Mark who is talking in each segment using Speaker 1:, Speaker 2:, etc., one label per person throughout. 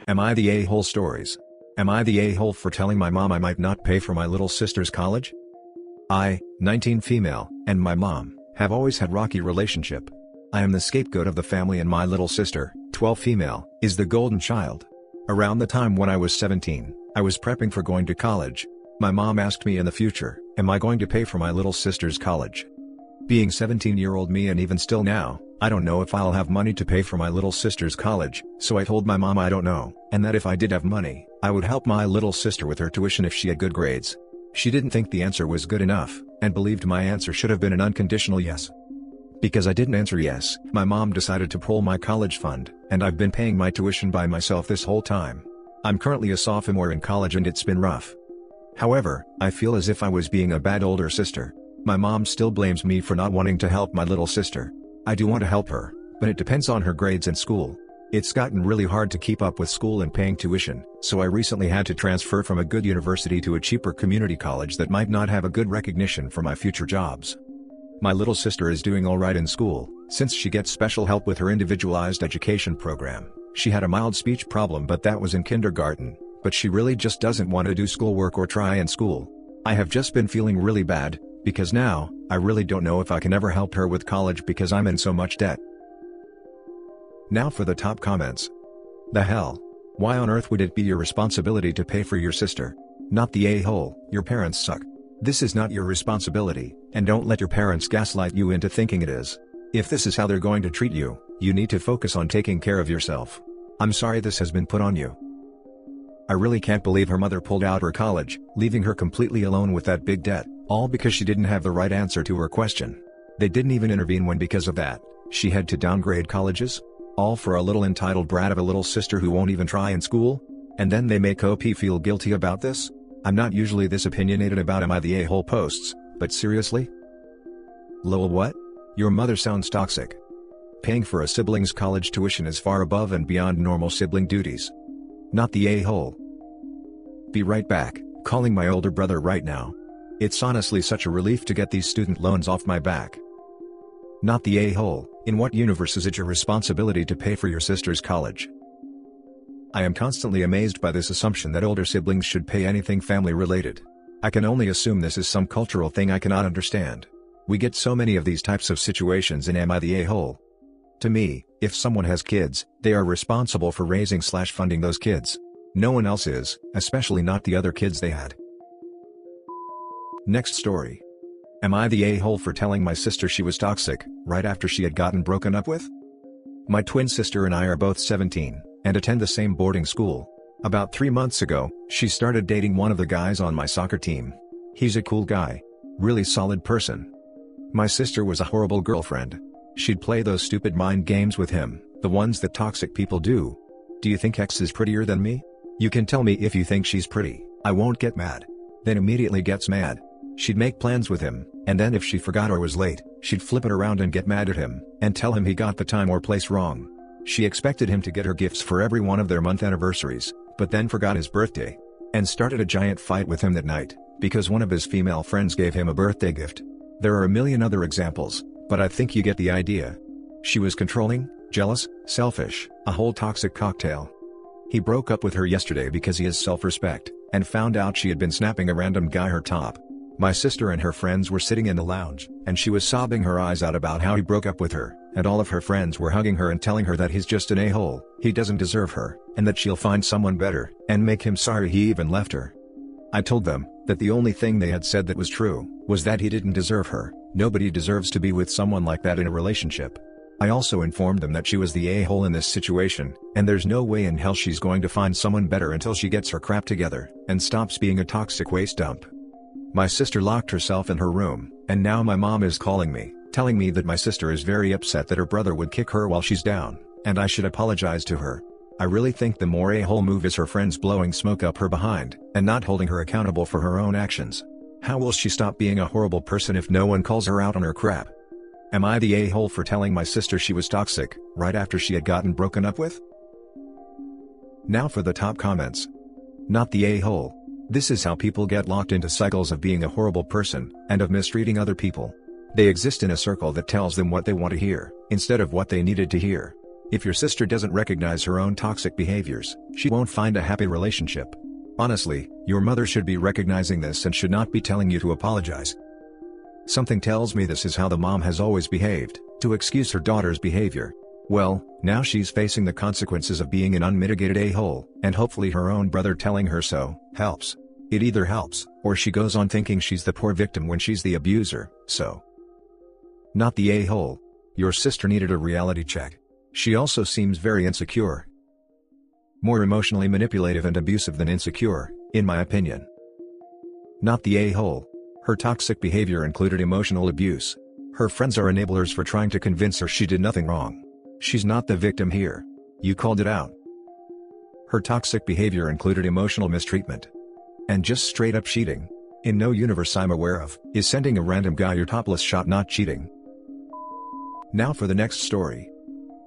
Speaker 1: Am I the a-hole stories? Am I the a-hole for telling my mom I might not pay for my little sister's college? I, 19 female, and my mom, have always had rocky relationship. I am the scapegoat of the family and my little sister, 12 female, is the golden child. Around the time when I was 17, I was prepping for going to college. My mom asked me in the future, am I going to pay for my little sister's college? Being 17-year-old me and even still now, I don't know if I'll have money to pay for my little sister's college, so I told my mom I don't know, and that if I did have money, I would help my little sister with her tuition if she had good grades. She didn't think the answer was good enough, and believed my answer should have been an unconditional yes. Because I didn't answer yes, my mom decided to pull my college fund, and I've been paying my tuition by myself this whole time. I'm currently a sophomore in college and it's been rough. However, I feel as if I was being a bad older sister. My mom still blames me for not wanting to help my little sister. I do want to help her, but it depends on her grades in school. It's gotten really hard to keep up with school and paying tuition, so I recently had to transfer from a good university to a cheaper community college that might not have a good recognition for my future jobs. My little sister is doing alright in school, since she gets special help with her individualized education program. She had a mild speech problem but that was in kindergarten, but she really just doesn't want to do schoolwork or try in school. I have just been feeling really bad, because now, I really don't know if I can ever help her with college because I'm in so much debt. Now for the top comments. The hell? Why on earth would it be your responsibility to pay for your sister? Not the a-hole, your parents suck. This is not your responsibility, and don't let your parents gaslight you into thinking it is. If this is how they're going to treat you, you need to focus on taking care of yourself. I'm sorry this has been put on you. I really can't believe her mother pulled out her college, leaving her completely alone with that big debt, all because she didn't have the right answer to her question. They didn't even intervene when because of that, she had to downgrade colleges? All for a little entitled brat of a little sister who won't even try in school? And then they make OP feel guilty about this? I'm not usually this opinionated about am I the a-hole posts, but seriously? Lol, what? Your mother sounds toxic. Paying for a sibling's college tuition is far above and beyond normal sibling duties. Not the a-hole. Be right back, calling my older brother right now. It's honestly such a relief to get these student loans off my back. Not the a-hole, in what universe is it your responsibility to pay for your sister's college? I am constantly amazed by this assumption that older siblings should pay anything family related. I can only assume this is some cultural thing I cannot understand. We get so many of these types of situations in Am I the a-hole? To me, if someone has kids, they are responsible for raising/funding those kids. No one else is, especially not the other kids they had. Next story. Am I the a-hole for telling my sister she was toxic, right after she had gotten broken up with? My twin sister and I are both 17, and attend the same boarding school. About 3 months ago, she started dating one of the guys on my soccer team. He's a cool guy. Really solid person. My sister was a horrible girlfriend. She'd play those stupid mind games with him, the ones that toxic people do. Do you think X is prettier than me? You can tell me if you think she's pretty, I won't get mad. Then immediately gets mad. She'd make plans with him, and then if she forgot or was late, she'd flip it around and get mad at him, and tell him he got the time or place wrong. She expected him to get her gifts for every one of their month anniversaries, but then forgot his birthday. And started a giant fight with him that night, because one of his female friends gave him a birthday gift. There are a million other examples, but I think you get the idea. She was controlling, jealous, selfish, a whole toxic cocktail. He broke up with her yesterday because he has self-respect, and found out she had been snapping a random guy her top. My sister and her friends were sitting in the lounge, and she was sobbing her eyes out about how he broke up with her, and all of her friends were hugging her and telling her that he's just an a-hole, he doesn't deserve her, and that she'll find someone better, and make him sorry he even left her. I told them that the only thing they had said that was true was that he didn't deserve her. Nobody deserves to be with someone like that in a relationship. I also informed them that she was the a-hole in this situation, and there's no way in hell she's going to find someone better until she gets her crap together, and stops being a toxic waste dump. My sister locked herself in her room, and now my mom is calling me, telling me that my sister is very upset that her brother would kick her while she's down, and I should apologize to her. I really think the more a-hole move is her friends blowing smoke up her behind, and not holding her accountable for her own actions. How will she stop being a horrible person if no one calls her out on her crap? Am I the a-hole for telling my sister she was toxic, right after she had gotten broken up with? Now for the top comments. Not the a-hole. This is how people get locked into cycles of being a horrible person, and of mistreating other people. They exist in a circle that tells them what they want to hear, instead of what they needed to hear. If your sister doesn't recognize her own toxic behaviors, she won't find a happy relationship. Honestly, your mother should be recognizing this and should not be telling you to apologize. Something tells me this is how the mom has always behaved, to excuse her daughter's behavior. Well, now she's facing the consequences of being an unmitigated a-hole, and hopefully her own brother telling her so helps. It either helps, or she goes on thinking she's the poor victim when she's the abuser, so. Not the a-hole. Your sister needed a reality check. She also seems very insecure. More emotionally manipulative and abusive than insecure, in my opinion. Not the a-hole. Her toxic behavior included emotional abuse. Her friends are enablers for trying to convince her she did nothing wrong. She's not the victim here. You called it out. Her toxic behavior included emotional mistreatment. And just straight up cheating. In no universe I'm aware of, is sending a random guy your topless shot not cheating. Now for the next story.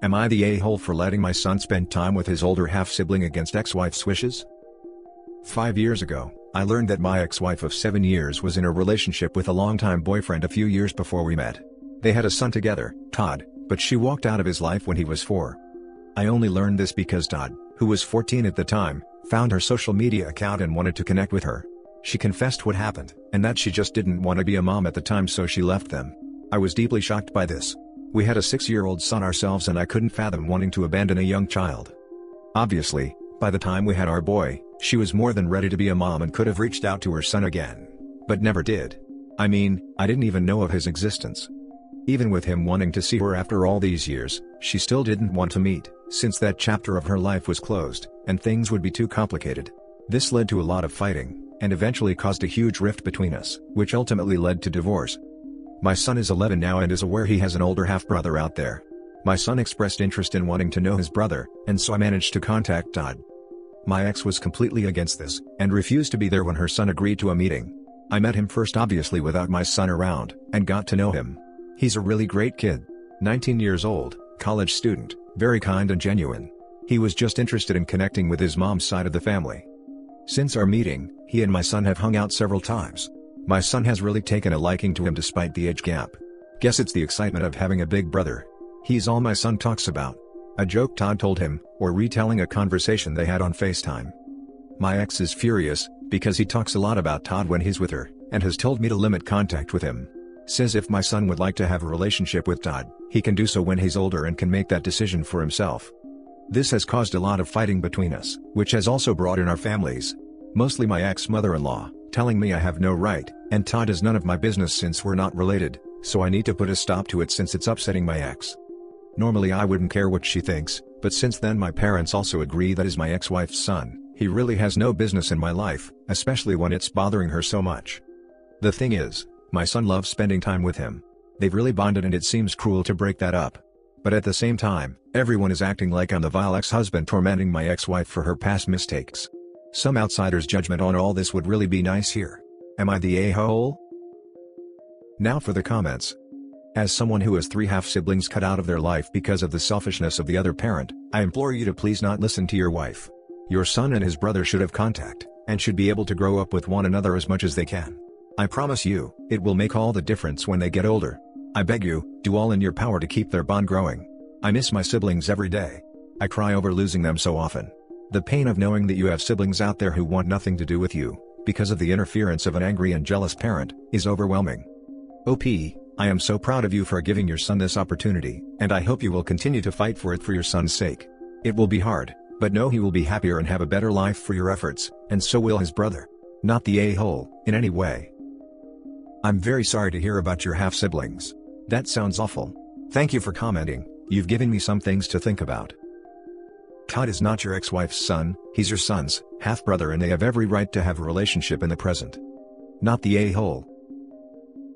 Speaker 1: Am I the a-hole for letting my son spend time with his older half-sibling against ex-wife's wishes? 5 years ago, I learned that my ex-wife of 7 years was in a relationship with a longtime boyfriend a few years before we met. They had a son together, Todd, but she walked out of his life when he was 4. I only learned this because Todd, who was 14 at the time, found her social media account and wanted to connect with her. She confessed what happened, and that she just didn't want to be a mom at the time, so she left them. I was deeply shocked by this. We had a 6-year-old son ourselves and I couldn't fathom wanting to abandon a young child. Obviously, by the time we had our boy, she was more than ready to be a mom and could have reached out to her son again. But never did. I mean, I didn't even know of his existence. Even with him wanting to see her after all these years, she still didn't want to meet, since that chapter of her life was closed, and things would be too complicated. This led to a lot of fighting, and eventually caused a huge rift between us, which ultimately led to divorce. My son is 11 now and is aware he has an older half-brother out there. My son expressed interest in wanting to know his brother, and so I managed to contact Todd. My ex was completely against this, and refused to be there when her son agreed to a meeting. I met him first obviously without my son around, and got to know him. He's a really great kid. 19 years old, college student, very kind and genuine. He was just interested in connecting with his mom's side of the family. Since our meeting, he and my son have hung out several times. My son has really taken a liking to him despite the age gap. Guess it's the excitement of having a big brother. He's all my son talks about. A joke Todd told him, or retelling a conversation they had on FaceTime. My ex is furious, because he talks a lot about Todd when he's with her, and has told me to limit contact with him. Says if my son would like to have a relationship with Todd, he can do so when he's older and can make that decision for himself. This has caused a lot of fighting between us, which has also brought in our families. Mostly my ex-mother-in-law, telling me I have no right, and Todd is none of my business since we're not related, so I need to put a stop to it since it's upsetting my ex. Normally I wouldn't care what she thinks, but since then my parents also agree that is my ex-wife's son. He really has no business in my life, especially when it's bothering her so much. The thing is, my son loves spending time with him. They've really bonded and it seems cruel to break that up. But at the same time, everyone is acting like I'm the vile ex-husband tormenting my ex-wife for her past mistakes. Some outsider's judgment on all this would really be nice here. Am I the a-hole? Now for the comments. As someone who has 3 half-siblings cut out of their life because of the selfishness of the other parent, I implore you to please not listen to your wife. Your son and his brother should have contact, and should be able to grow up with one another as much as they can. I promise you, it will make all the difference when they get older. I beg you, do all in your power to keep their bond growing. I miss my siblings every day. I cry over losing them so often. The pain of knowing that you have siblings out there who want nothing to do with you, because of the interference of an angry and jealous parent, is overwhelming. OP, I am so proud of you for giving your son this opportunity, and I hope you will continue to fight for it for your son's sake. It will be hard, but know he will be happier and have a better life for your efforts, and so will his brother. Not the a-hole, in any way. I'm very sorry to hear about your half-siblings. That sounds awful. Thank you for commenting, you've given me some things to think about. Todd is not your ex-wife's son, he's your son's half-brother and they have every right to have a relationship in the present. Not the a-hole.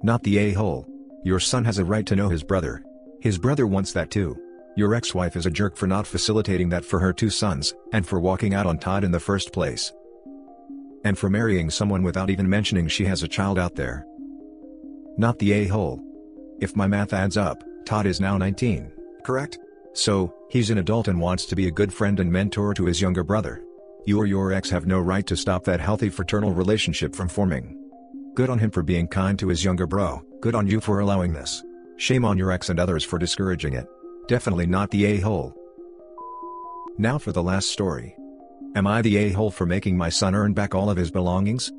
Speaker 1: Not the a-hole. Your son has a right to know his brother. His brother wants that too. Your ex-wife is a jerk for not facilitating that for her 2 sons, and for walking out on Todd in the first place. And for marrying someone without even mentioning she has a child out there. Not the a-hole. If my math adds up, Todd is now 19, correct? So, he's an adult and wants to be a good friend and mentor to his younger brother. You or your ex have no right to stop that healthy fraternal relationship from forming. Good on him for being kind to his younger bro, good on you for allowing this. Shame on your ex and others for discouraging it. Definitely not the a-hole. Now for the last story. Am I the a-hole for making my son earn back all of his belongings?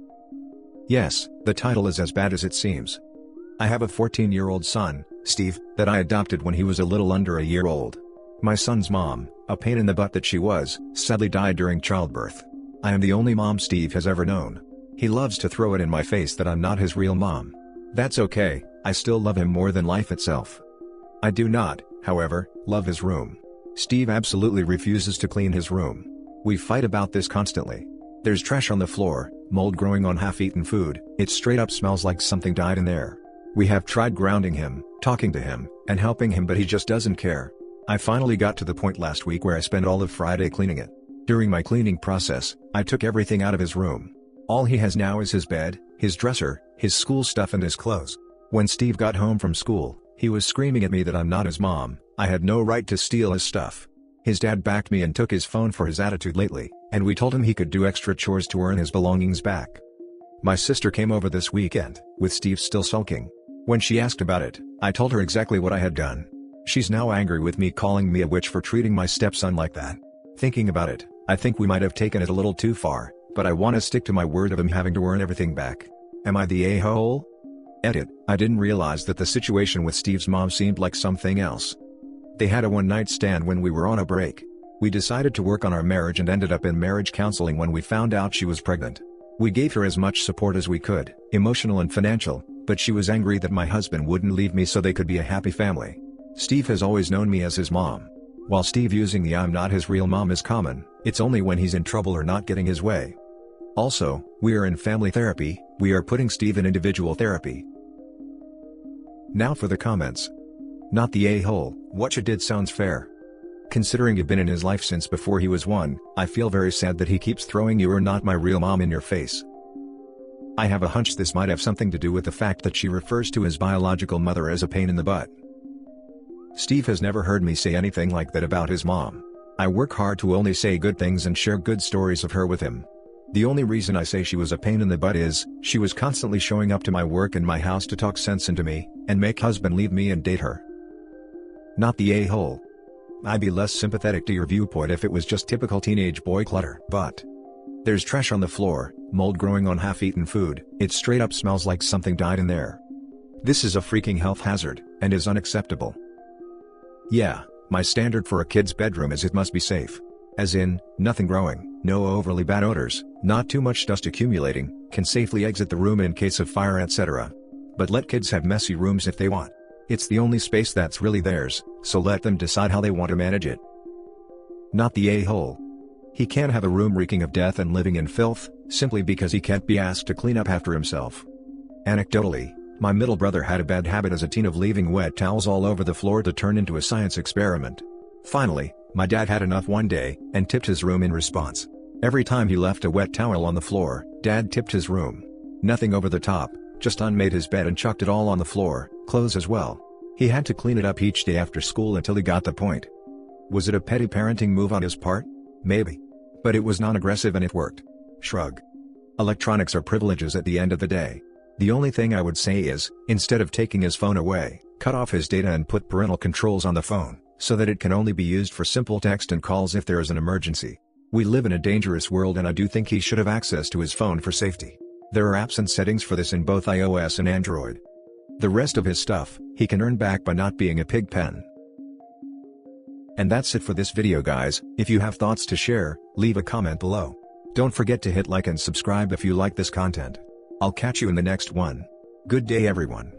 Speaker 1: Yes, the title is as bad as it seems. I have a 14-year-old son, Steve, that I adopted when he was a little under a year old. My son's mom, a pain in the butt that she was, sadly died during childbirth. I am the only mom Steve has ever known. He loves to throw it in my face that I'm not his real mom. That's okay, I still love him more than life itself. I do not, however, love his room. Steve absolutely refuses to clean his room. We fight about this constantly. There's trash on the floor, mold growing on half-eaten food, it straight up smells like something died in there. We have tried grounding him, talking to him, and helping him, but he just doesn't care. I finally got to the point last week where I spent all of Friday cleaning it. During my cleaning process, I took everything out of his room. All he has now is his bed, his dresser, his school stuff and his clothes. When Steve got home from school, he was screaming at me that I'm not his mom, I had no right to steal his stuff. His dad backed me and took his phone for his attitude lately, and we told him he could do extra chores to earn his belongings back. My sister came over this weekend, with Steve still sulking. When she asked about it, I told her exactly what I had done. She's now angry with me, calling me a witch for treating my stepson like that. Thinking about it, I think we might have taken it a little too far, but I want to stick to my word of him having to earn everything back. Am I the a-hole? Edit, I didn't realize that the situation with Steve's mom seemed like something else. They had a one-night stand when we were on a break. We decided to work on our marriage and ended up in marriage counseling when we found out she was pregnant. We gave her as much support as we could, emotional and financial, but she was angry that my husband wouldn't leave me so they could be a happy family. Steve has always known me as his mom. While Steve using the I'm not his real mom is common, it's only when he's in trouble or not getting his way. Also, we are in family therapy, we are putting Steve in individual therapy. Now for the comments. Not the a-hole, what you did sounds fair. Considering you've been in his life since before he was 1, I feel very sad that he keeps throwing "you are not my real mom" in your face. I have a hunch this might have something to do with the fact that she refers to his biological mother as a pain in the butt. Steve has never heard me say anything like that about his mom. I work hard to only say good things and share good stories of her with him. The only reason I say she was a pain in the butt is, she was constantly showing up to my work and my house to talk sense into me, and make husband leave me and date her. Not the a-hole. I'd be less sympathetic to your viewpoint if it was just typical teenage boy clutter, but there's trash on the floor, mold growing on half-eaten food, it straight up smells like something died in there. This is a freaking health hazard, and is unacceptable. Yeah, my standard for a kid's bedroom is it must be safe. As in, nothing growing, no overly bad odors, not too much dust accumulating, can safely exit the room in case of fire, etc. But let kids have messy rooms if they want. It's the only space that's really theirs, so let them decide how they want to manage it. Not the a-hole. He can't have a room reeking of death and living in filth, simply because he can't be asked to clean up after himself. Anecdotally, my middle brother had a bad habit as a teen of leaving wet towels all over the floor to turn into a science experiment. Finally, my dad had enough one day, and tipped his room in response. Every time he left a wet towel on the floor, Dad tipped his room. Nothing over the top, just unmade his bed and chucked it all on the floor, clothes as well. He had to clean it up each day after school until he got the point. Was it a petty parenting move on his part? Maybe. But it was non-aggressive and it worked. Shrug. Electronics are privileges at the end of the day. The only thing I would say is, instead of taking his phone away, cut off his data and put parental controls on the phone, so that it can only be used for simple text and calls if there is an emergency. We live in a dangerous world and I do think he should have access to his phone for safety. There are apps and settings for this in both iOS and Android. The rest of his stuff, he can earn back by not being a pig pen. And that's it for this video guys. If you have thoughts to share, leave a comment below. Don't forget to hit like and subscribe if you like this content. I'll catch you in the next one. Good day everyone.